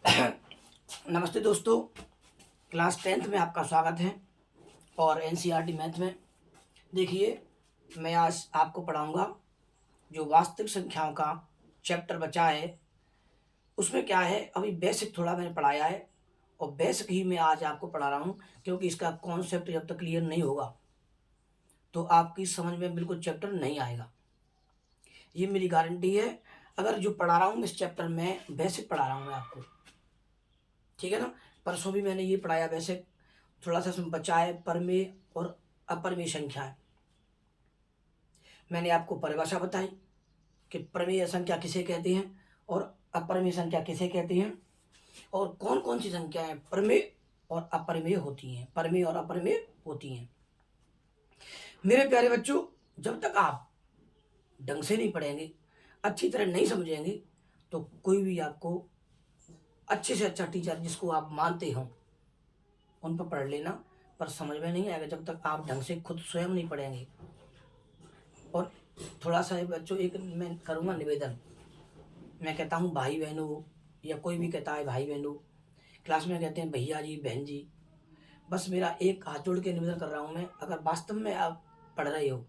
नमस्ते दोस्तों, class 10th में आपका स्वागत है। और एनसीईआरटी मैथ में देखिए, मैं आज आपको पढ़ाऊंगा जो वास्तविक संख्याओं का चैप्टर बचा है। उसमें क्या है, अभी बेसिक थोड़ा मैंने पढ़ाया है और बेसिक ही मैं आज आपको पढ़ा रहा हूँ, क्योंकि इसका कॉन्सेप्ट जब तक क्लियर नहीं होगा तो आपकी समझ में बिल्कुल चैप्टर नहीं आएगा। ये मेरी गारंटी है। अगर जो पढ़ा रहा हूँ इस चैप्टर में बेसिक पढ़ा रहा हूँ मैं आपको, ठीक है ना। परसों भी मैंने ये पढ़ाया बेसिक, थोड़ा सा इसमें बचा है परमेय और अपरमेय संख्याएं। मैंने आपको परिभाषा बताई कि प्रमेय संख्या किसे कहते हैं और अपरमेय संख्या किसे कहते हैं, और कौन कौन सी संख्याएं प्रमेय और अपरमेय होती हैं, परमेय और अपरमेय होती हैं। मेरे प्यारे बच्चों, जब तक आप ढंग से नहीं पढ़ेंगे, अच्छी तरह नहीं समझेंगे, तो कोई भी आपको अच्छे से अच्छा टीचर जिसको आप मानते हो उन पर पढ़ लेना, पर समझ में नहीं आएगा जब तक आप ढंग से खुद स्वयं नहीं पढ़ेंगे। और थोड़ा सा बच्चों एक मैं करूँगा निवेदन। मैं कहता हूँ भाई बहनों, या कोई भी कहता है भाई बहनों, क्लास में कहते हैं भैया जी बहन जी। बस मेरा एक हाथ जोड़ के निवेदन कर रहा हूँ मैं, अगर वास्तव में आप पढ़ रहे हो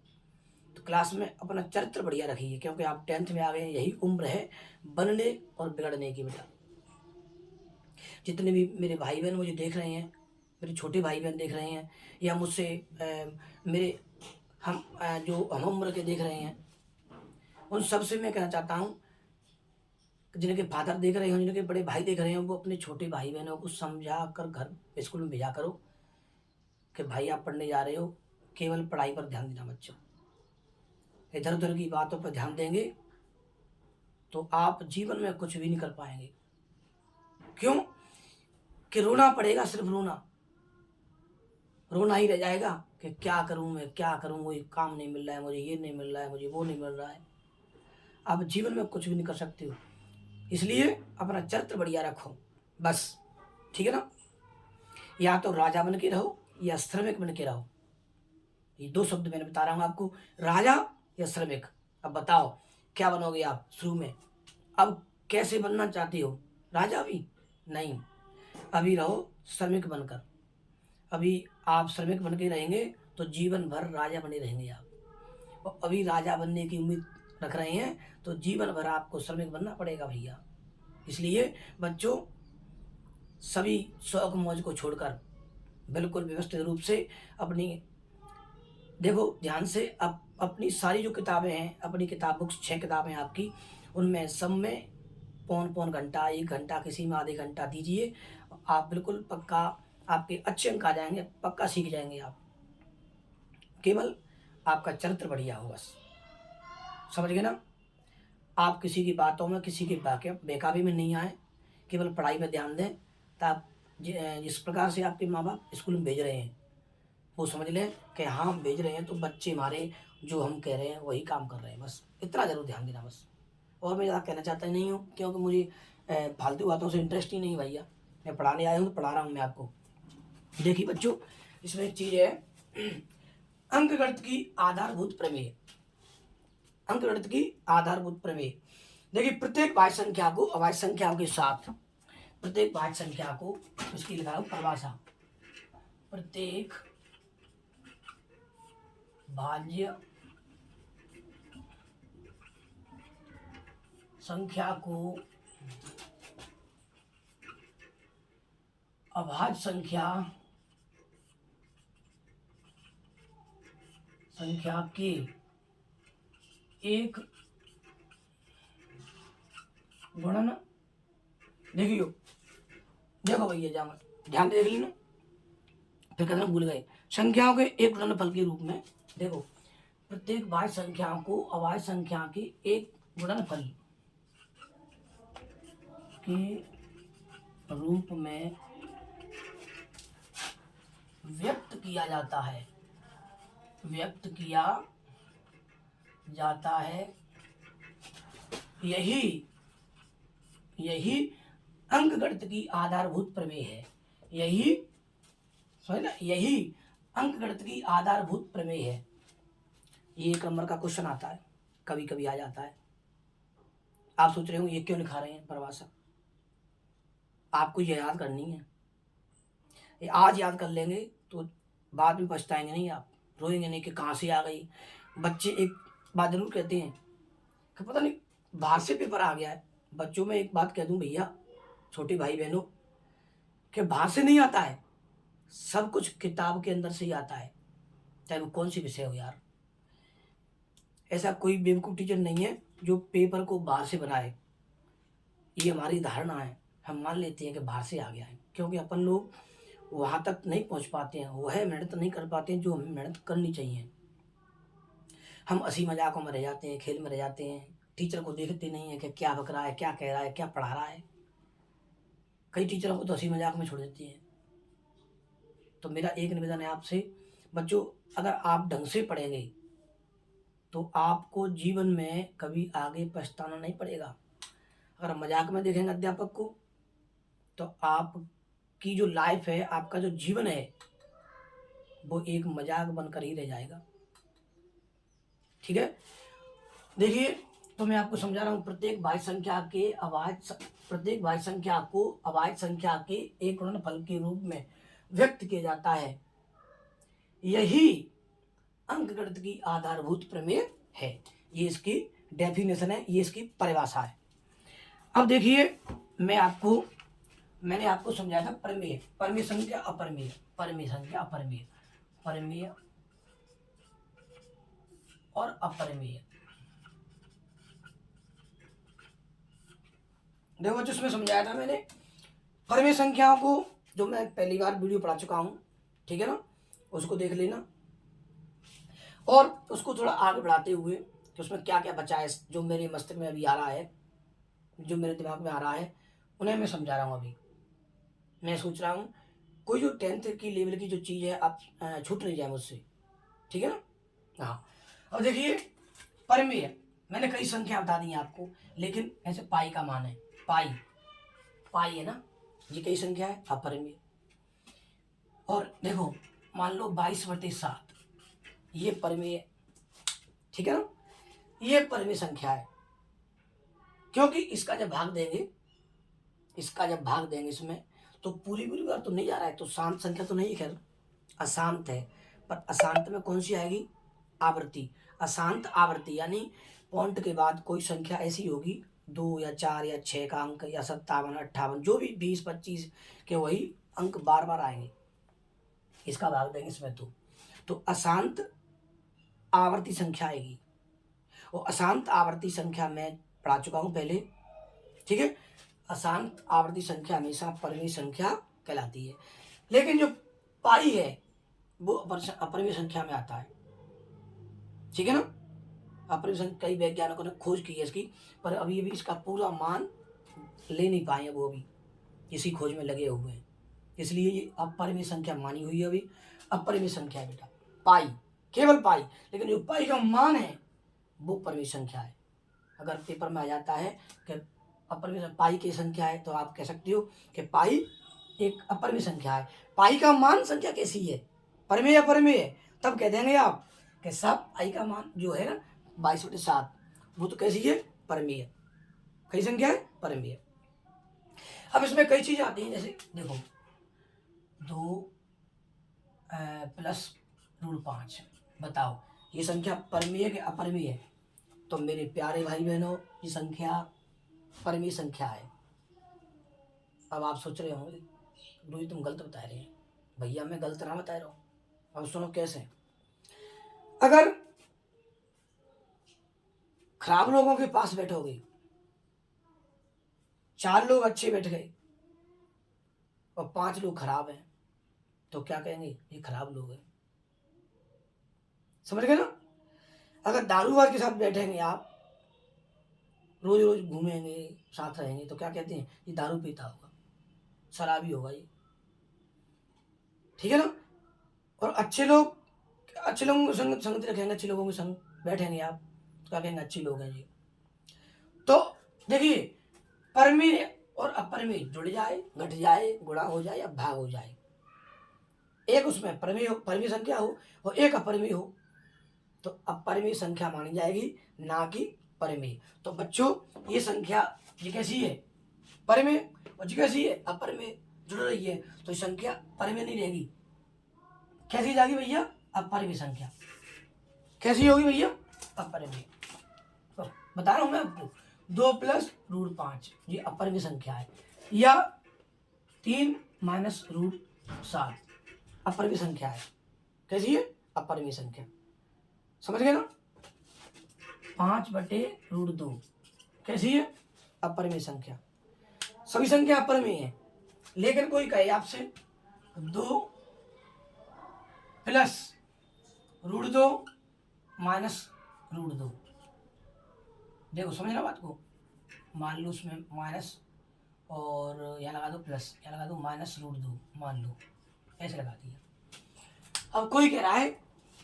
तो क्लास में अपना चरित्र बढ़िया रखिए, क्योंकि आप 10th में आ गए हैं। यही उम्र है बनने और बिगड़ने की बेटा। जितने भी मेरे भाई बहन मुझे देख रहे हैं, मेरे छोटे भाई बहन देख रहे हैं, या मुझसे मेरे जो हम उम्र के देख रहे हैं, उन सबसे मैं कहना चाहता हूँ, जिनके फादर देख रहे हो, जिनके बड़े भाई देख रहे हो, वो अपने छोटे भाई बहनों को समझा कर घर स्कूल में भेजा करो कि भाई आप पढ़ने जा रहे हो, केवल पढ़ाई पर ध्यान देना बच्चों। इधर उधर की बातों पर ध्यान देंगे तो आप जीवन में कुछ भी नहीं कर पाएंगे। क्यों कि रोना पड़ेगा, सिर्फ रोना रोना ही रह जाएगा कि क्या करूं मैं, क्या करूं, कोई काम नहीं मिल रहा है मुझे, ये नहीं मिल रहा है मुझे, वो नहीं मिल रहा है। आप जीवन में कुछ भी नहीं कर सकते हो। इसलिए अपना चरित्र बढ़िया रखो बस, ठीक है ना। या तो राजा बन के रहो या श्रमिक बन के रहो। ये दो शब्द मैंने बता रहा हूँ आपको, राजा या श्रमिक। अब बताओ क्या बनोगे आप शुरू में। अब कैसे बनना चाहते हो, राजा भी नहीं, अभी रहो श्रमिक बनकर। अभी आप श्रमिक बन के रहेंगे तो जीवन भर राजा बने रहेंगे आप। और अभी राजा बनने की उम्मीद रख रहे हैं तो जीवन भर आपको श्रमिक बनना पड़ेगा भैया। इसलिए बच्चों, सभी शौक मौज को छोड़कर बिल्कुल व्यवस्थित रूप से अपनी, देखो ध्यान से, अपनी सारी जो किताबें हैं, अपनी किताब बुक्स 6 किताबें आपकी, उनमें सब में पौन पौन घंटा, 1 घंटा, किसी में आधे घंटा दीजिए। आप बिल्कुल पक्का आपके अच्छे अंक आ जाएंगे, पक्का सीख जाएंगे आप। केवल आपका चरित्र बढ़िया हो बस, समझ गए ना। आप किसी की बातों में, किसी के बेकाबी में नहीं आए, केवल पढ़ाई पर ध्यान दें। तो आप जिस प्रकार से आपके माँ बाप स्कूल में भेज रहे हैं वो समझ लें कि हाँ हम भेज रहे हैं तो बच्चे हमारे जो हम कह रहे हैं वही काम कर रहे हैं, बस इतना ज़रूर ध्यान देना बस। और मैं ज़्यादा कहना चाहता नहीं हूँ, क्योंकि मुझे फालतू बातों से इंटरेस्ट ही नहीं भैया। मैं पढ़ाने आया हूँ तो पढ़ा रहा हूँ मैं आपको। देखिए बच्चों, इसमें एक चीज़ है, अंकगणित की आधारभूत प्रमेय। अंकगणित की आधारभूत प्रमेय। देखिए, प्रत्येक भाज्य संख्या को अभाज्य संख्याओं के साथ, प्रत्येक भाज्य संख्या को, इसकी लिखा है परिभाषा, प्रत्येक भाज्य संख्या को अभाज्य संख्या के एक गुणन, देखियो, देखो भैया जामा ध्यान देख ली ना, फिर कहना भूल गए। संख्याओं के एक गुणनफल के रूप में, देखो, प्रत्येक भाज्य संख्याओं को अभाज्य संख्या के एक गुणनफल के रूप में व्यक्त किया जाता है, व्यक्त किया जाता है। यही अंकगणित की आधारभूत प्रमेय है। यही समझ ना, यही अंकगणित की आधारभूत प्रमेय है। ये 1 नंबर का क्वेश्चन आता है, कभी कभी आ जाता है। आप सोच रहे हो ये क्यों लिखा रहे हैं परिभाषा, आपको ये याद करनी है। ये आज याद कर लेंगे तो बाद में पछताएंगे नहीं, आप रोएंगे नहीं कि कहाँ से आ गई। बच्चे एक बात जरूर कहते हैं कि पता नहीं बाहर से पेपर आ गया है। बच्चों में एक बात कह दूं भैया, छोटे भाई बहनों, कि बाहर से नहीं आता है, सब कुछ किताब के अंदर से ही आता है, चाहे वो कौन सी विषय हो यार। ऐसा कोई बेवकूफ़ टीचर नहीं है जो पेपर को बाहर से बनाए। ये हमारी धारणा है, हम मान लेते हैं कि बाहर से आ गया है, क्योंकि अपन लोग वहाँ तक नहीं पहुँच पाते हैं, वह मेहनत नहीं कर पाते हैं जो हमें मेहनत करनी चाहिए। हम हंसी मजाकों में रह जाते हैं, खेल में रह जाते हैं, टीचर को देखते नहीं है कि क्या बक रहा है, क्या कह रहा है, क्या पढ़ा रहा है। कई टीचरों को तो हंसी मजाक में छोड़ देती है। तो मेरा एक निवेदन है आपसे, बच्चों, अगर आप ढंग से पढ़ेंगे तो आपको जीवन में कभी आगे पछताना नहीं पड़ेगा। अगर हम मजाक में देखेंगे अध्यापक को तो आपकी जो लाइफ है, आपका जो जीवन है, वो एक मजाक बनकर ही रह जाएगा। ठीक है, देखिए, तो मैं आपको समझा रहा हूँ, प्रत्येक भाज्य संख्या को अभाज्य संख्या के एक गुणनफल के रूप में व्यक्त किया जाता है। यही अंकगणित की आधारभूत प्रमेय है। ये इसकी डेफिनेशन है, ये इसकी परिभाषा है। अब देखिए, मैंने आपको समझाया था प्रमेय, परमेय संख्या अपरमेय, परमेय संख्या अपरमेय, परमेय और अपरमेय। देखो, जिसमें समझाया था मैंने परमेय संख्याओं को, जो मैं पहली बार वीडियो पढ़ा चुका हूँ, ठीक है ना, उसको देख लेना। और उसको थोड़ा आगे बढ़ाते हुए कि उसमें क्या क्या बचा है, जो मेरे मस्तिष्क में अभी आ रहा है, जो मेरे दिमाग में आ रहा है, उन्हें मैं समझा रहा हूँ। अभी मैं सोच रहा हूँ कोई जो 10th की लेवल की जो चीज़ है आप छूट नहीं जाए मुझसे, ठीक है ना। हाँ, अब देखिए, परमेय मैंने कई संख्या बता दी आपको, लेकिन ऐसे पाई का मान है, पाई है ना, ये कई संख्या है अपरमेय। और देखो, मान लो 22/7, ये परमेय, ठीक है ना, ये परमेय संख्या है, क्योंकि इसका जब भाग देंगे इसमें, तो पूरी बार तो नहीं जा रहा है, तो शांत संख्या तो नहीं है, खैर अशांत है। पर अशांत में कौन सी आएगी, आवृत्ति। अशांत आवृत्ति यानी पॉइंट के बाद कोई संख्या ऐसी होगी, 2 या 4 या 6 का अंक, या 57, 58, जो भी 20, 25 के वही अंक बार बार आएंगे, इसका भाग देंगे इसमें। तो अशांत आवर्ती संख्या आएगी। और अशांत आवर्ती संख्या मैं पढ़ा चुका हूं पहले, ठीक है। अशांत आवर्ती संख्या हमेशा परमेय संख्या कहलाती है। लेकिन जो पाई है वो अपरमेय संख्या में आता है, ठीक है ना। अपरमेय संख्या कई वैज्ञानिकों ने खोज की है इसकी, पर अभी इसका पूरा मान ले नहीं पाए हैं, वो अभी इसी खोज में लगे हुए हैं, इसलिए ये अपरमेय संख्या मानी हुई है। अभी अपरमेय संख्या है बेटा, पाई, केवल पाई। लेकिन जो पाई का मान है वो परमेय संख्या है। अगर पेपर में आ जाता है कि अपरमेय पाई की संख्या है, तो आप कह सकते हो कि पाई एक अपरमेय संख्या है। पाई का मान संख्या कैसी है, परमेय अपरमेय, तब कह देंगे आप कि सब पाई का मान जो है ना 22/7, वो तो कैसी है, परमेय। कई संख्या है, परमेय। अब इसमें कई चीजें आती हैं, जैसे देखो 2 + √5, बताओ ये संख्या परमेय के अपरमेय है। तो मेरे प्यारे भाई बहनों, ये संख्या परमेय संख्या है। अब आप सोच रहे होंगे रूही तुम गलत बता रहे हैं। भैया मैं गलत ना बता रहा हूँ, अब सुनो कैसे। अगर खराब लोगों के पास बैठोगे, 4 लोग अच्छे बैठ गए और 5 लोग खराब हैं, तो क्या कहेंगे, ये खराब लोग हैं, समझ गए ना। अगर दारूबाज के साथ बैठेंगे आप, रोज रोज घूमेंगे, साथ रहेंगे, तो क्या कहते हैं, ये दारू पीता होगा, शराबी होगा ये, ठीक है ना। और अच्छे लोगों के संगति रखेंगे, अच्छे लोगों के संग बैठेंगे आप, तो क्या कहेंगे, अच्छे लोग हैं जी। तो देखिए, परमेय और अपरमेय जुड़ जाए, घट जाए, गुणा हो जाए या भाग हो जाए, एक उसमें परमेय संख्या हो और एक अपरमेय हो, तो अपरमेय संख्या मानी जाएगी, ना कि परमेय। तो बच्चों, ये संख्या ये कैसी है, परिमेय, और जी कैसी है अपरिमेय जुड़ रही है, तो ये संख्या परिमेय नहीं रहेगी। कैसी जाएगी भैया? अपरिमेय संख्या। कैसी होगी भैया? अपरिमेय। तो बता रहा हूं मैं आपको, 2 + √5 ये अपरिमेय संख्या है, या 3 - √7 अपरिमेय संख्या है। कैसी है? अपरिमेय संख्या। समझ गए ना? 5/√2 कैसी है? अपरिमेय संख्या। सभी संख्या अपरिमेय है, लेकिन कोई कहे आपसे 2 + √2 - √2, देखो समझना बात को, मान लो उसमें माइनस और यहाँ लगा दो प्लस, यहाँ लगा दो -√2, मान लो ऐसे लगा दिया। अब कोई कह रहा है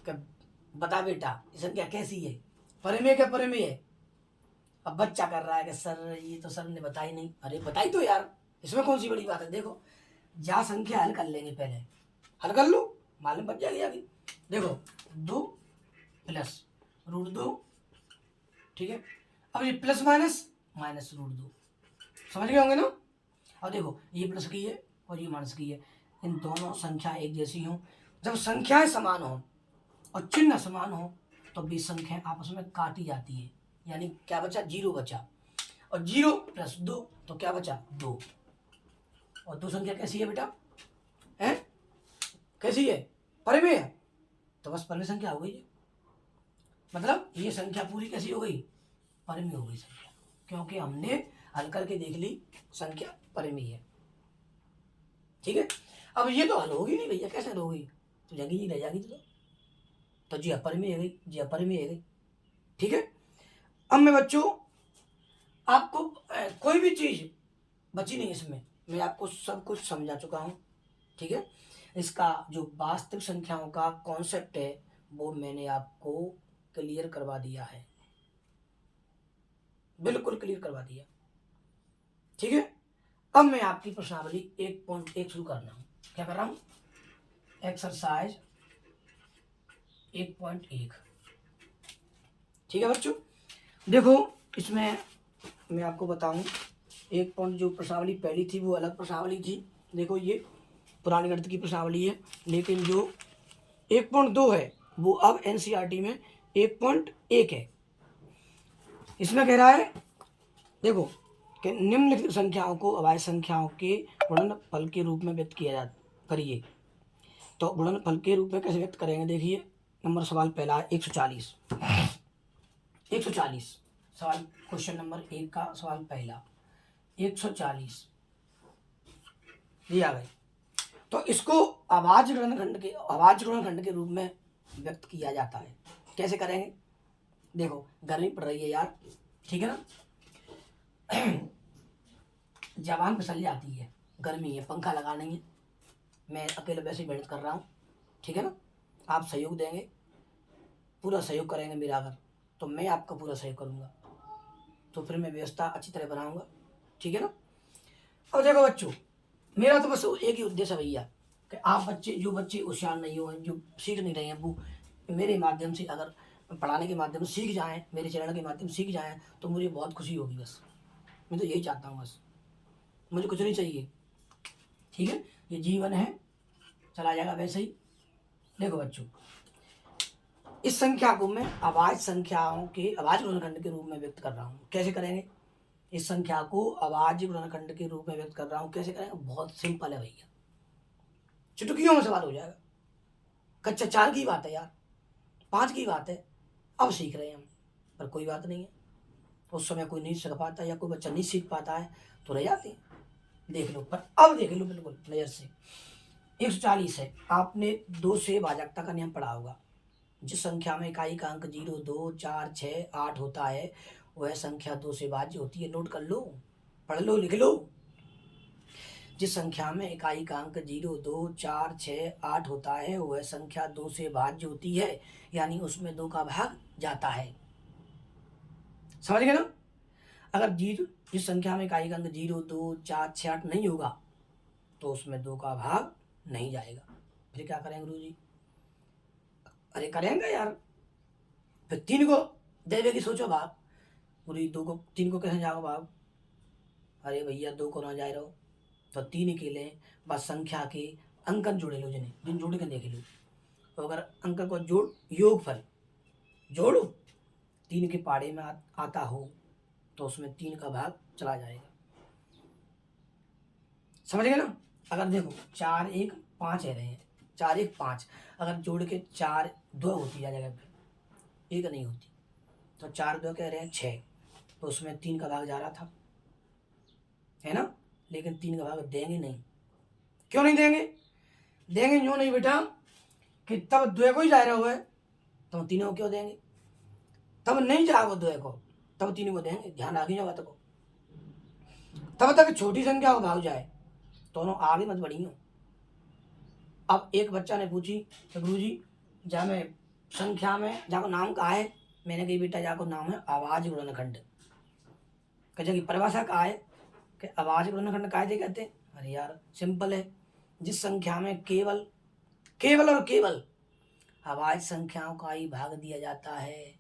कि बता बेटा ये संख्या कैसी है, परिमेय क्या परिमेय है? अब बच्चा कर रहा है कि सर ये तो सर ने बताई नहीं। अरे बताई तो यार, इसमें कौन सी बड़ी बात है? देखो जा संख्या हल कर लेंगे, पहले हल कर लो, मालूम बच जाएगी आगे। देखो 2 + √2, ठीक है। अब ये प्लस माइनस -√2, समझ गए होंगे ना? अब देखो ये प्लस की है और ये माइनस की है, इन दोनों संख्या एक जैसी हो, जब संख्याएं समान हो और चिन्ह समान हो तो भी संख्याएं आपस में काटी जाती है, यानी क्या बचा? 0 बचा, और 0 + 2 तो क्या बचा? 2। और 2 संख्या कैसी है बेटा? है कैसी है? परिमेय है, तो बस परिमेय संख्या हो गई। मतलब ये संख्या पूरी कैसी हो गई? परिमेय हो गई संख्या, क्योंकि हमने हल करके देख ली संख्या परिमेय है। ठीक है। अब ये तो हल होगी नहीं भैया, कैसे हल होगी? तो जगह ही रह जाएगी तो जी अपरिमेय है गई, जी अपरिमेय है गई। ठीक है। अब मैं बच्चों आपको कोई भी चीज बची नहीं इसमें, मैं आपको सब कुछ समझा चुका हूँ। ठीक है। इसका जो वास्तविक संख्याओं का कॉन्सेप्ट है वो मैंने आपको क्लियर करवा दिया है, बिल्कुल क्लियर करवा दिया। ठीक है। अब मैं आपकी प्रश्नावली 1.1 शुरू कर रहा हूँ। क्या कर रहा हूँ? एक्सरसाइज 1.1। ठीक है बच्चों, देखो इसमें मैं आपको बताऊं, एक पॉइंट जो प्रश्नावली पहली थी वो अलग प्रश्नावली थी। देखो ये पुरानी गणित की प्रश्नावली है, लेकिन जो 1.2 है वो अब एनसीईआरटी में 1.1 है। इसमें कह रहा है देखो कि निम्नलिखित संख्याओं को अभाज्य संख्याओं के गुणनफल के रूप में व्यक्त किया जाता, करिए। तो गुणनफल के रूप में कैसे व्यक्त करेंगे? देखिए नंबर सवाल पहला है 140। 140 सवाल, क्वेश्चन नंबर 1 का सवाल पहला 140 दिया गया। तो इसको अभाज्य गुणनखंड के रूप में व्यक्त किया जाता है। कैसे करेंगे? देखो गर्मी पड़ रही है यार, ठीक है ना, जबान फिसल जाती है, गर्मी है, पंखा लगा नहीं है, मैं अकेले वैसे ही मेहनत कर रहा हूँ, ठीक है ना। आप सहयोग देंगे, पूरा सहयोग करेंगे मेरा, अगर तो मैं आपका पूरा सहयोग करूँगा, तो फिर मैं व्यवस्था अच्छी तरह बनाऊँगा, ठीक है ना। अब देखो बच्चों, मेरा तो बस एक ही उद्देश्य है भैया कि आप बच्चे, जो बच्चे होशियार नहीं हो, जो सीख नहीं रहे हैं, वो मेरे माध्यम से अगर पढ़ाने के माध्यम से सीख जाएं, मेरे चैनल के माध्यम से सीख जाएं, तो मुझे बहुत खुशी होगी। बस मैं तो यही चाहता हूँ, बस मुझे कुछ नहीं चाहिए। ठीक है, ये जीवन है, चला जाएगा वैसे ही। देखो बच्चों, इस संख्या को मैं अभाज्य संख्याओं के अभाज्य गुणनखंड के रूप में व्यक्त कर रहा हूँ। कैसे करेंगे? इस संख्या को अभाज्य गुणनखंड के रूप में व्यक्त कर रहा हूँ, कैसे करेंगे? बहुत सिंपल है भैया, चुटकियों में सवाल हो जाएगा। कक्षा 4 की बात है यार, 5 की बात है, अब सीख रहे हैं हम, पर कोई बात नहीं है। उस समय कोई नहीं सीख पाता या कोई बच्चा नहीं सीख पाता है तो रह जाते हैं। देख लो, पर अब देख लो बिल्कुल नजर से। 140 है, आपने 2 से भाजकता का नियम पढ़ा होगा। जिस संख्या में इकाई का अंक 0, 2, 4, 6, 8 होता है वह संख्या 2 से भाज्य होती है। नोट कर लो, पढ़ लो, लिख लो। जिस संख्या में इकाई का अंक 0, 2, 4, 6, 8 होता है वह संख्या 2 से भाज्य होती है, यानी उसमें 2 का भाग जाता है। समझ गए ना? अगर जिस संख्या में इकाई का अंक 0, 2, 4, 6, 8 नहीं होगा तो उसमें 2 का भाग नहीं जाएगा। फिर क्या करेंगे गुरु जी? अरे करेंगे यार, फिर 3 को दे देगी, सोचो भाग। पूरी 2 को 3 को कैसे जाओगे भाग? अरे भैया 2 को ना जाए रहो तो 3 अकेले हैं, बस संख्या के अंकन जोड़े लो, जिन जोड़ के देख लो। तो अगर अंक को जोड़ योगफल जोड़ो 3 के पाड़े में आता हो तो उसमें 3 का भाग चला जाएगा। समझ गए ना। अगर देखो 4 1 5 है रहे हैं, 4 1 5, अगर जोड़ के 4 2 होती जाएगा, फिर 1 नहीं होती, तो 4 2 कह रहे हैं 6, तो उसमें 3 का भाग जा रहा था, है ना। लेकिन 3 का भाग देंगे नहीं। क्यों नहीं देंगे? देंगे यूँ नहीं बेटा कि तब 2 को ही जा रहा हुआ है तो 3 को क्यों देंगे, तब नहीं जाओ 2 को, तब 3 को देंगे। ध्यान रखिए बात को। तब तक छोटी संख्या को भाग जाए, दोनों आगे मत बढ़ियो। अब एक बच्चा ने पूछी कि गुरुजी जा मैं संख्या में जाको नाम का है, मैंने कही बेटा जाको नाम है आवाज गुणनखंड। कहे कि परिभाषा का है कि आवाज गुणनखंड कायदे कहते। अरे यार सिंपल है, जिस संख्या में केवल केवल और केवल आवाज संख्याओं का ही भाग दिया जाता है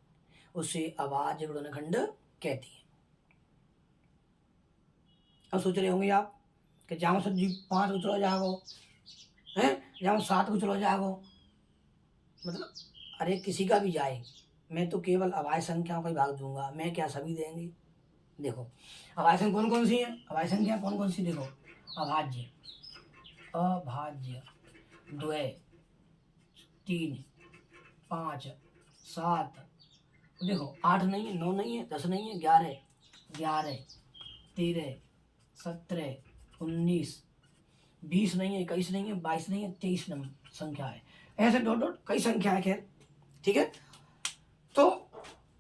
उसे आवाज गुणनखंड कहती है। अब सोच रहे होंगे आप कि जहाँ सर जी 5 को चलो जाओ है, जहाँ 7 को चलो जाओ, मतलब अरे किसी का भी जाए, मैं तो केवल आवाज संख्याओं का ही भाग दूंगा, मैं क्या सभी देंगे। देखो अभाज्य संख्या कौन कौन सी है, अभाज्य संख्या कौन कौन सी, देखो अभाज्य, अभाज्य 2 3 5 7, देखो 8 नहीं है, 9 नहीं है, 10 नहीं है, 11 11 13 17 19 20 नहीं है, 21 नहीं है, 22 नहीं है, 23 नंबर संख्या है। ऐसे डॉट डॉट कई संख्या है। खैर ठीक है, तो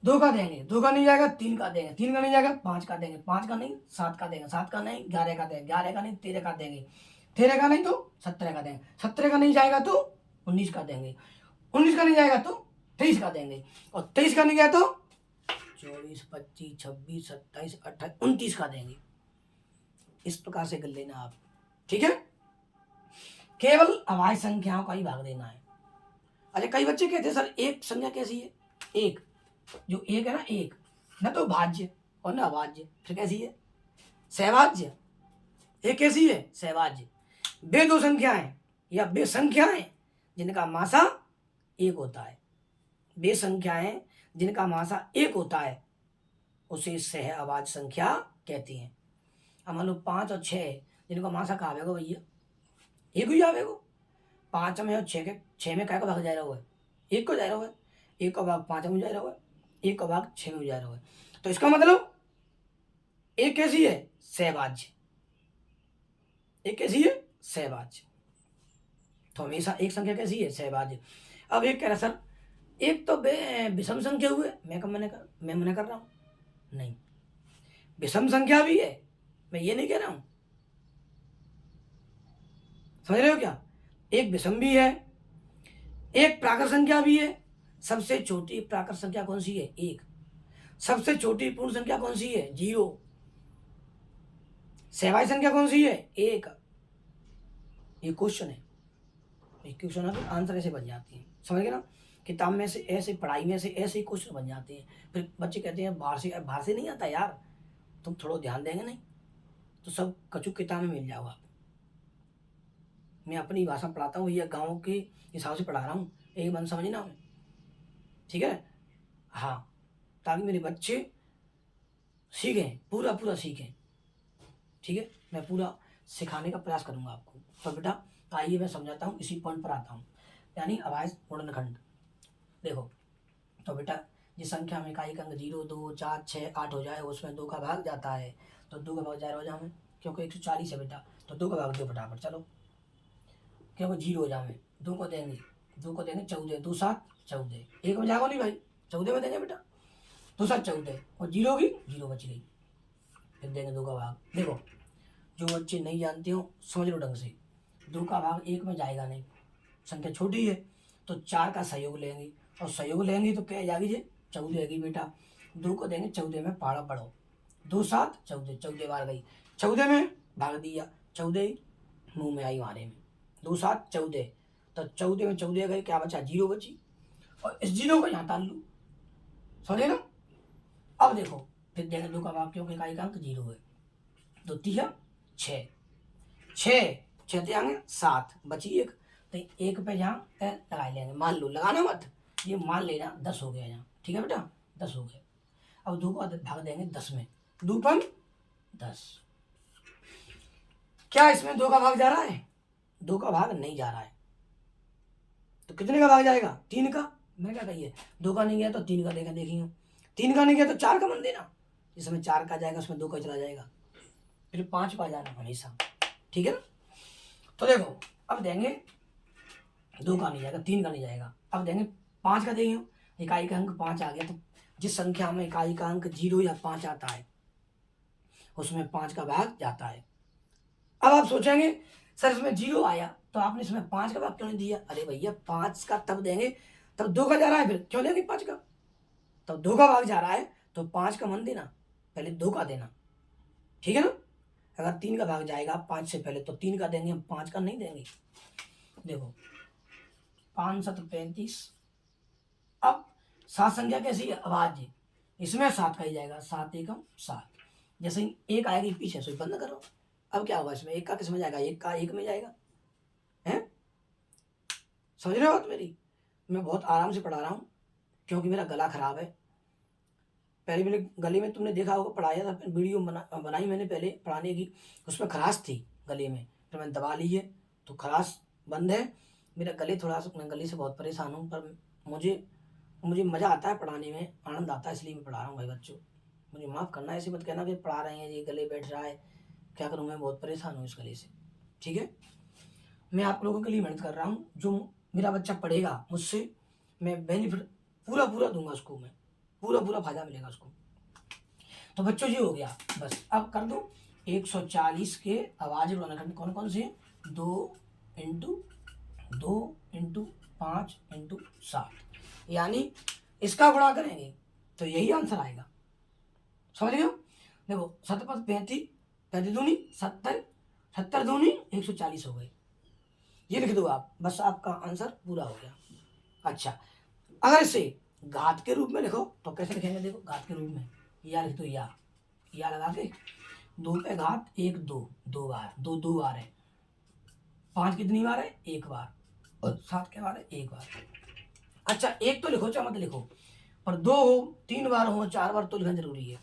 2 का देंगे, 2 का नहीं जाएगा 3 का देंगे, 3 का नहीं जाएगा 5 का देंगे, 5 का नहीं 7 का देंगे, 7 का नहीं 11 का देंगे, 11 का नहीं 13 का देंगे, 13 का नहीं तो 17 का देंगे, 17 का नहीं जाएगा तो 19 का देंगे, 19 का नहीं जाएगा तो 23 का देंगे, और 23 का नहीं गया तो 24 25 26 27 28 29 का देंगे। इस प्रकार से कर लेना आप, ठीक है। केवल अभाज्य संख्याओं का ही भाग देना है। अच्छा कई बच्चे कहते हैं सर एक संख्या कैसी है, एक जो एक है ना, एक न तो भाज्य और न अभाज्य, फिर कैसी है, सहभाज्य। एक कैसी है, सहभाज्य। वे 2 संख्याएं या वे संख्याएं जिनका मासा 1 होता है, वे संख्याएं जिनका मासा 1 होता है उसे सह अभाज्य संख्या कहती हैं। अब मान लो 5 और 6 जिनका मासा कहा आवेगा भैया, 1 ही आवेगा। 5 में और 6 में क्या का भाग जा रहा है, 1 को जा रहा है, 1 का भाग 5 में जा रहा है, 1 का भाग 6 में जा रहा है। तो इसका मतलब एक कैसी है, सहभाज्य, एक कैसी है, सहभाज्य। तो हमेशा एक संख्या कैसी है, सहभाज्य। अब एक कह रहा सर एक तो विषम संख्या हुए, मैं मना कर रहा हूं, नहीं विषम संख्या भी है, मैं ये नहीं कह रहा हूं, समझ रहे हो क्या। एक विषम भी है, एक प्राकृत संख्या भी है। सबसे छोटी प्राकृत संख्या कौन सी है, 1। सबसे छोटी पूर्ण संख्या कौन सी है, 0। सहभाज्य संख्या कौन सी है, 1। ये क्वेश्चन है, ये क्वेश्चन है, आंसर ऐसे बन जाती है, समझ गए ना। किताब में से ऐसे, पढ़ाई में से ऐसे ही क्वेश्चन बन जाते हैं। फिर बच्चे कहते हैं बाहर से नहीं आता यार, तुम थोड़ा ध्यान देंगे नहीं तो सब कचू किताब में मिल जाओगा। मैं अपनी भाषा पढ़ाता हूँ भैया, गाँव के हिसाब से पढ़ा रहा हूँ, एक मन समझना, ठीक है। हाँ, ताकि मेरे बच्चे सीखें, पूरा पूरा सीखें, ठीक है। मैं पूरा सिखाने का प्रयास करूँगा आपको। तो बेटा आइए मैं समझाता हूँ, इसी पॉइंट पर आता हूँ, यानी अभाज्य गुणनखंड। देखो तो बेटा जिस संख्या में इकाई अंक 0 2 4 6 8 हो जाए उसमें 2 का भाग जाता है, तो 2 का भाग जा रहा हमें, क्योंकि 140 है बेटा, तो 2 का भाग दो फटाफट, चलो क्योंकि 0 हो जाए, 2 को देंगे 14, 2 7 14, 1 में जाओ नहीं भाई, 14 में देंगे बेटा, 2 7 14, और 0 होगी 0 बच गई, फिर देंगे 2 का भाग। देखो जो बच्चे नहीं जानते हो समझ लो ढंग से, 2 का भाग 1 में जाएगा नहीं, संख्या छोटी है, तो 4 का सहयोग लेंगे, और सहयोग लेंगे तो क्या जाएगी जी, 14 आएगी बेटा। 2 को देंगे 14 में पाड़ा पढ़ो, 2 7 14, 14 बार गई, 14 में भाग दिया, 14 मुंह में आई हमारे में, 2 7 14, तो 14 में 14 गए, क्या बचा, 0 बची, और इस 0 को यहाँ ताल लूँ, समझे ना। अब देखो फिर देंगे 2 का भाग, क्योंकि इकाई का अंक 0 है, दो तिया 6, 6 6 आएंगे 7, बची एक, तो एक पे यहाँ लगा लेंगे, मान लो, लगाना मत, ये मान लेना 10 हो गया यहाँ, ठीक है बेटा, 10 हो गया। अब 2 को भाग देंगे 10 में, 2 पन 10। क्या इसमें 2 का भाग जा रहा है? 2 का भाग नहीं जा रहा है, तो कितने का भाग जाएगा? 3 का। मैं क्या कहिए, 2 का नहीं गया तो 3 का देगा, देखिए 3 का नहीं गया तो 4 का मन देना, जिसमें 4 का जाएगा उसमें 2 का चला जाएगा, फिर 5 पा जाना हमेशा, ठीक है ना। तो देखो अब देंगे 2 का नहीं जाएगा, 3 का नहीं जाएगा, अब देंगे 5 का देंगे, इकाई का अंक 5 आ गया, तो जिस संख्या में इकाई का अंक 0 या 5 आता है उसमें 5 का भाग जाता है। अब आप सोचेंगे सर इसमें 0 आया तो आपने इसमें 5 का भाग क्यों नहीं दिया? अरे भैया 5 का तब देंगे तब 2 का जा रहा है, फिर क्यों देंगे 5 का? तब 2 का भाग जा रहा है तो 5 का मन देना, पहले 2 का देना, ठीक है ना। अगर 3 का भाग जाएगा 5 से पहले तो 3 का देंगे, हम 5 का नहीं देंगे। देखो 5 7 35। अब 7 संख्या कैसी है? अभाज्य, इसमें 7 का ही जाएगा, 7 एकम 7, जैसे ही 1 आएगी पीछे से बंद करो। अब क्या होगा इसमें? 1 का किस में जाएगा? 1 का 1 में जाएगा, है? समझ रहे हो बात मेरी? मैं बहुत आराम से पढ़ा रहा हूँ क्योंकि मेरा गला खराब है। पहले मेरे गले में तुमने देखा होगा, पढ़ाया था, वीडियो बनाई मैंने पहले पढ़ाने की, उसमें खराश थी गले में, तो मैंने दबा ली है तो खराश बंद है। मेरा गले थोड़ा सा, मैं गले से बहुत परेशान हूँ, पर मुझे मज़ा आता है पढ़ाने में, आनंद आता है, इसलिए मैं पढ़ा रहा हूँ भाई बच्चों। मुझे माफ़ करना, ऐसे मत कहना कि पढ़ा रहे हैं ये गले बैठ रहा है, क्या करूँ, मैं बहुत परेशान हूँ इस गले से, ठीक है। मैं आप लोगों के लिए मेहनत कर रहा हूँ, जो मेरा बच्चा पढ़ेगा मुझसे मैं बेनिफिट पूरा दूंगा उसको, मैं पूरा फायदा मिलेगा उसको। तो बच्चों ये हो गया, बस अब कर दो 140 के अभाज्य गुणनखंड कौन कौन से? 2 इंटू 2 इंटू 5 इंटू 7, यानी इसका गुणा करेंगे तो यही आंसर आएगा, समझ गए हो? देखो 7 5 35, 35 दूनी 70, 70 दूनी 140 हो गए, ये लिख दो आप, बस आपका आंसर पूरा हो गया। अच्छा, अगर इसे घात के रूप में लिखो तो कैसे लिखेंगे? देखो घात के रूप में या लिख दो, या लगा के 2 पे घात 1 2, 2 बार, 2 2 बार है, 5 कितनी बार है? 1 बार, और 7 के बार है? 1 बार। अच्छा 1 तो लिखो चाहे मत लिखो, पर 2 हो, 3 बार हो, 4 बार तो लिखना जरूरी है।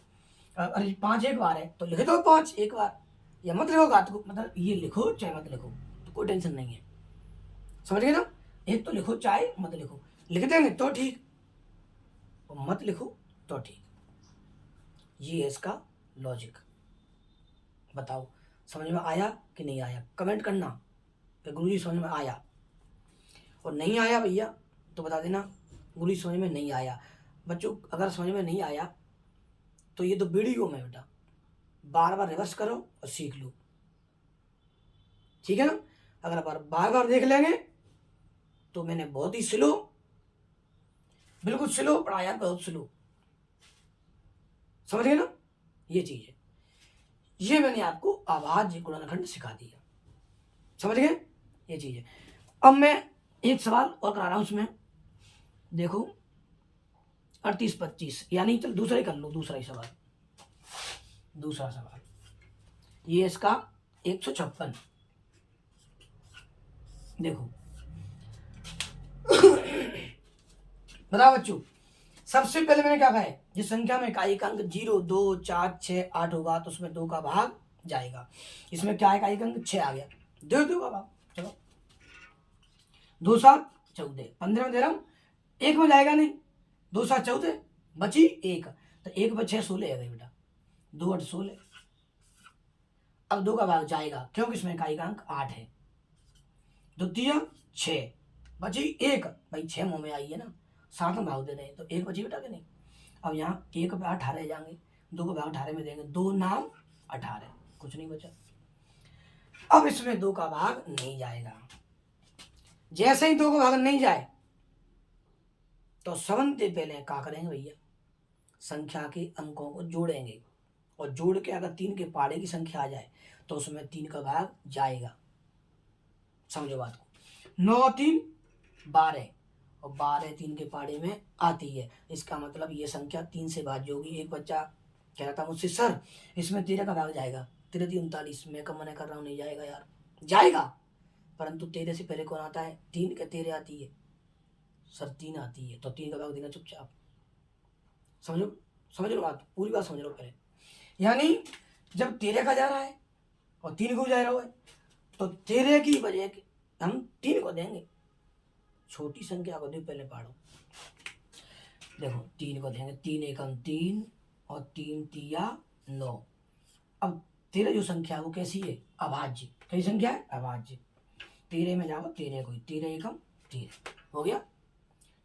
अरे 5 1 बार है तो लिख दो 5 1 बार, या मत लिखो घात को, मतलब ये लिखो चाहे मत लिखो तो कोई टेंशन नहीं है, समझ गए ना। 1 तो लिखो चाहे मत लिखो, लिख देंगे तो ठीक, और मत लिखो तो ठीक, ये है इसका लॉजिक। बताओ समझ में आया कि नहीं आया? कमेंट करना कि गुरुजी समझ में आया, और नहीं आया भैया तो बता देना गुरुजी समझ में नहीं आया। बच्चों अगर समझ में नहीं आया तो ये तो वीडियो में बेटा बार बार रिवर्स करो और सीख लो, ठीक है ना। अगर बार बार देख लेंगे तो मैंने बहुत ही स्लो, बिल्कुल स्लो पढ़ाया, बहुत स्लो, समझ गए ना। ये चीज है, ये मैंने आपको अभाज्य गुणनखंड सिखा दिया, समझ गए, ये चीज है। अब मैं एक सवाल और करा रहा हूं उसमें, देखो 38 25, यानी चल दूसरा ही कर लो, दूसरा सवाल, ये इसका 156। देखो बताओ बच्चों, सबसे पहले मैंने क्या कहा है, जिस संख्या में इकाई का अंक 0 2 4 6 8 होगा तो उसमें 2 का भाग जाएगा। इसमें क्या है, इकाई का अंक 6 आ गया, 2 का भाग, चलो 2 7 14, 15 में दे रहा हूं, 1 में जाएगा नहीं, 2 7 14, बची 1, तो 1 पर 6 16 है बेटा, 2 8 16। अब 2 का भाग जाएगा क्योंकि इसमें इकाई का अंक 8 है, 2 3 6, बची 1, भाई 6 मुंह में आई है ना, 7 में भाग दे रहे हैं तो 1 बची बेटा कि नहीं। अब यहाँ 1 पे 18 जाएंगे, 2 को भाग 18 में देंगे, 2 नाम 18, कुछ नहीं बचा। अब इसमें 2 का भाग नहीं जाएगा, जैसे ही 2 का भाग नहीं जाए तो सबसे पहले क्या करेंगे भैया, संख्या के अंकों को जोड़ेंगे, और जोड़ के अगर 3 के पाड़े की संख्या आ जाए तो उसमें 3 का भाग जाएगा, समझो बात को। 9 3 12, और 12 3 के पाड़े में आती है, इसका मतलब ये संख्या 3 से भाज्य होगी। एक बच्चा कह रहा था मुझसे सर इसमें 13 का भाग जाएगा, 13 3 39, मैं कब मना कर रहा हूँ, नहीं जाएगा यार, जाएगा, परंतु 13 से पहले कौन आता है, 3 के 13 आती है सर, 3 आती है, तो 3 का भाग देना चुपचाप। समझो, समझ लो बात, पूरी बात समझ लो पहले। यानी जब 13 का जा रहा है और 3 को जा रहा है, तो 13 की बजाय हम 3 को देंगे, छोटी संख्या को दे, पहले पढ़ो, देखो 3 को देंगे, 3 एकम 3 और 3 तिया 9। अब 13 जो संख्या है वो कैसी है, अभाज्य, कैसी संख्या है, अभाज्य। 13 में जाओ, 13 को 13 एकम 13 हो गया,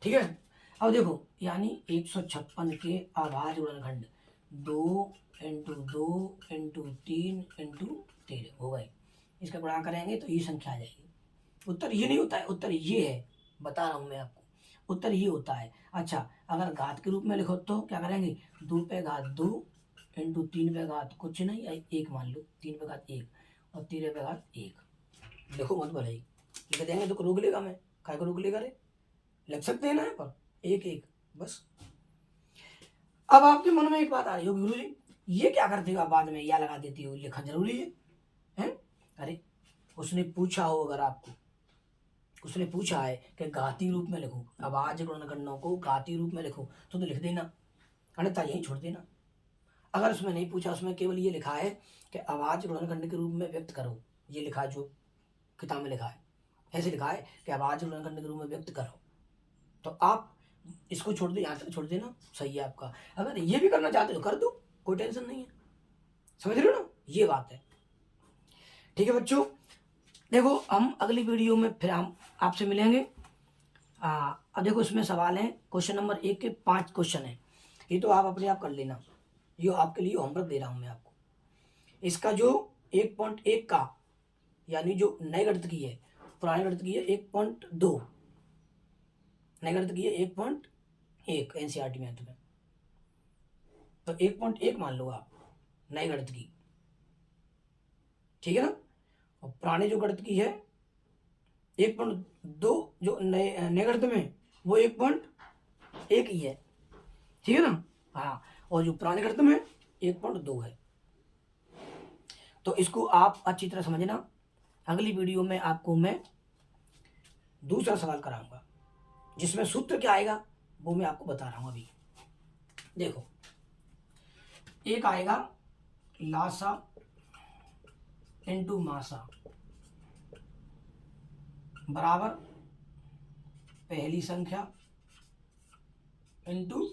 ठीक है। अब देखो यानी 156 के अभाज्य गुणनखंड 2 × 2 × 3 × 13 हो गए, इसका गुणा करेंगे तो ये संख्या आ जाएगी। उत्तर ये नहीं होता है, उत्तर ये है, बता रहा हूँ मैं आपको, उत्तर ये होता है। अच्छा, अगर घात के रूप में लिखो तो क्या करेंगे, 2 पे घात 2 × 3 पे घात कुछ नहीं, 1 मान लो, 3 पे घात 1 और 13 पे घात 1, देखो मत भले लिख देंगे तो रोक लेगा, मैं काय को रोक लेगा रे, लग सकते हैं ना यहाँ पर 1 1 बस। अब आपके मन में एक बात आ रही होगी, गुरु जी ये क्या करते हो आप बाद में या लगा देती हो, लिखा जरूरी है, हैं? अरे उसने पूछा हो, अगर आपको उसने पूछा है कि घाती रूप में लिखो, अभाज्य गुणनखंडों को घाती रूप में लिखो, तो लिख देना, अन्यथा यही छोड़ देना। अगर उसमें नहीं पूछा, उसमें केवल ये लिखा है कि अभाज्य गुणनखंड के रूप में व्यक्त करो, ये लिखा है जो किताब में लिखा है, ऐसे लिखा है कि अभाज्य गुणनखंड के रूप में व्यक्त करो, तो आप इसको छोड़ दो, यहाँ तक छोड़ देना, सही है आपका। अगर ये भी करना चाहते हो कर दो, कोई टेंशन नहीं है, समझ रहे हो ना, ये बात है, ठीक है बच्चों। देखो हम अगली वीडियो में फिर हम आपसे मिलेंगे। अब देखो इसमें सवाल है, क्वेश्चन नंबर 1 के 5 क्वेश्चन है, ये तो आप अपने आप कर लेना, ये आपके लिए होमवर्क दे रहा हूँ मैं आपको। इसका जो 1.1 का यानी जो नए गणित की है, पुराने गणित की है 1.2, नए गणित की है 1.1 एनसीईआरटी में तुम्हें, तो 1.1 मान लो आप नए गणित की, ठीक है ना। और पुराने जो गणित की है 1.2, जो नए गणित में वो 1.1 ही है, ठीक है ना, हाँ, और जो पुराने गणित में 1.2 है। तो इसको आप अच्छी तरह समझना, अगली वीडियो में आपको मैं दूसरा सवाल कराऊंगा, जिसमें सूत्र क्या आएगा वो मैं आपको बता रहा हूँ अभी। देखो एक आएगा लासा इंटू मासा बराबर पहली संख्या इंटू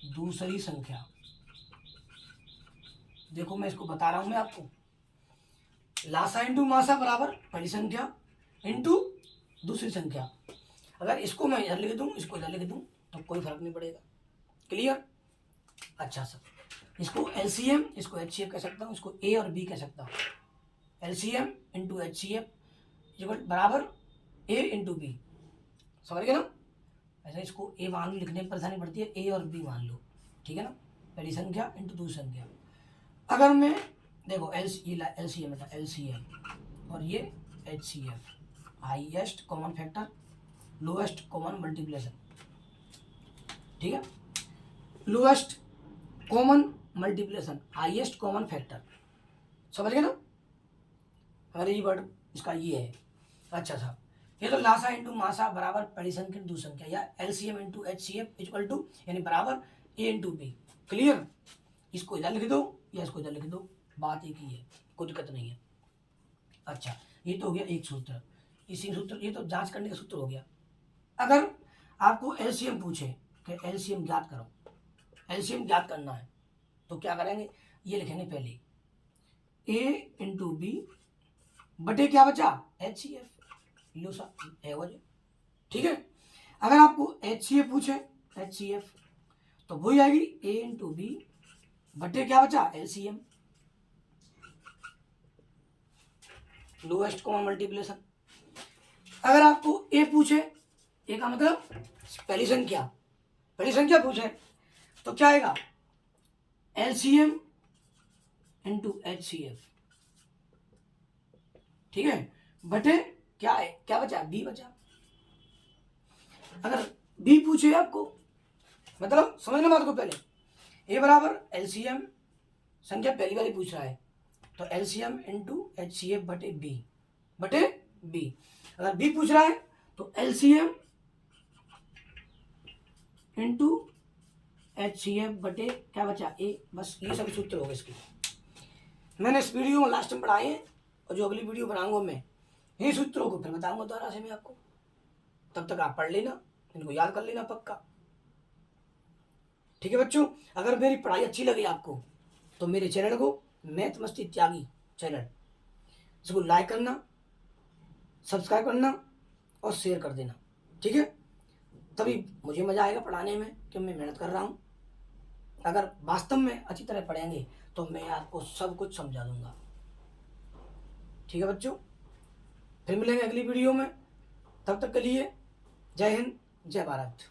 दूसरी संख्या। देखो मैं इसको बता रहा हूं मैं आपको, लासा इंटू मासा बराबर पहली संख्या इंटू दूसरी संख्या। अगर इसको मैं इधर लिख दूं, इसको इधर लिख दूं, तो कोई फर्क नहीं पड़ेगा, क्लियर। अच्छा सर, इसको एलसीएम, इसको एचसीएफ कह सकता हूँ, इसको ए और बी कह सकता हूँ, एलसीएम इंटू एचसीएफ बराबर ए इंटू बी, समझ गए ना। ऐसा इसको ए मान लो, लिखने में परेशानी पड़ती है, ए और बी मान लो, ठीक है ना, पहली संख्या इंटू दूसरी संख्या। अगर मैं देखो एलसीएम था, एलसीएम और ये HCF, highest common factor lowest common multiplication, ठीक है, lowest common multiplication highest common factor, समझ गए ना, अंग्रेजी वर्ड इसका ये है। अच्छा साहब, ये तो लासा इंटू मासा बराबर पहली संख्या दूसरी संख्या, या LCM into HCF equal to यानी बराबर ए इंटू बी, क्लियर। इसको इधर लिख दो या इसको इधर लिख दो, बात एक ही है, कोई दिक्कत नहीं है। अच्छा, ये तो हो गया एक सूत्र, इसी सूत्र, ये तो जांच करने का सूत्र हो गया। अगर आपको एलसीएम पूछे कि एलसीएम ज्ञात करो, एलसीएम ज्ञात करना है, तो क्या करेंगे, ये लिखेंगे पहले ए इंटू बी बटे क्या बचा एचसीएफ, लो सा एवरेज, ठीक है। अगर आपको एचसीएफ पूछे, एचसीएफ तो वही आएगी ए इंटू बी बटे क्या बचा एलसीएम, लोएस्ट कॉमन मल्टीप्लिकेशन। अगर आपको ए पूछे, ए का मतलब पहली संख्या पूछे, तो क्या आएगा एलसीएम इंटू एचसीएफ, ठीक है, बटे क्या है, क्या बचा बी बचा। अगर बी पूछे आपको, मतलब समझना बात को, पहले ए बराबर एलसीएम संख्या पहली वाली पूछ रहा है, तो LCM इंटू HCF बटे बी। अगर बी पूछ रहा है तो LCM इंटू HCF बटे क्या बचा ए। बस ये सभी सूत्र हो गए इसके। मैंने इस वीडियो में लास्ट में पढ़ाए हैं और जो अगली वीडियो बनाऊंगा मैं यही सूत्रों को फिर बताऊंगा दोबारा से मैं आपको। तब तक आप पढ़ लेना, इनको याद कर लेना पक्का। ठीक है बच्चों, अगर मेरी पढ़ाई अच्छी लगी आपको तो मेरे चैनल को मैथ मस्ती त्यागी चैनल इसको लाइक करना, सब्सक्राइब करना और शेयर कर देना। ठीक है, तभी मुझे मज़ा आएगा पढ़ाने में कि मैं मेहनत कर रहा हूँ। अगर वास्तव में अच्छी तरह पढ़ेंगे तो मैं आपको सब कुछ समझा दूंगा। ठीक है बच्चों, फिर मिलेंगे अगली वीडियो में। तब तक के लिए जय हिंद, जय भारत।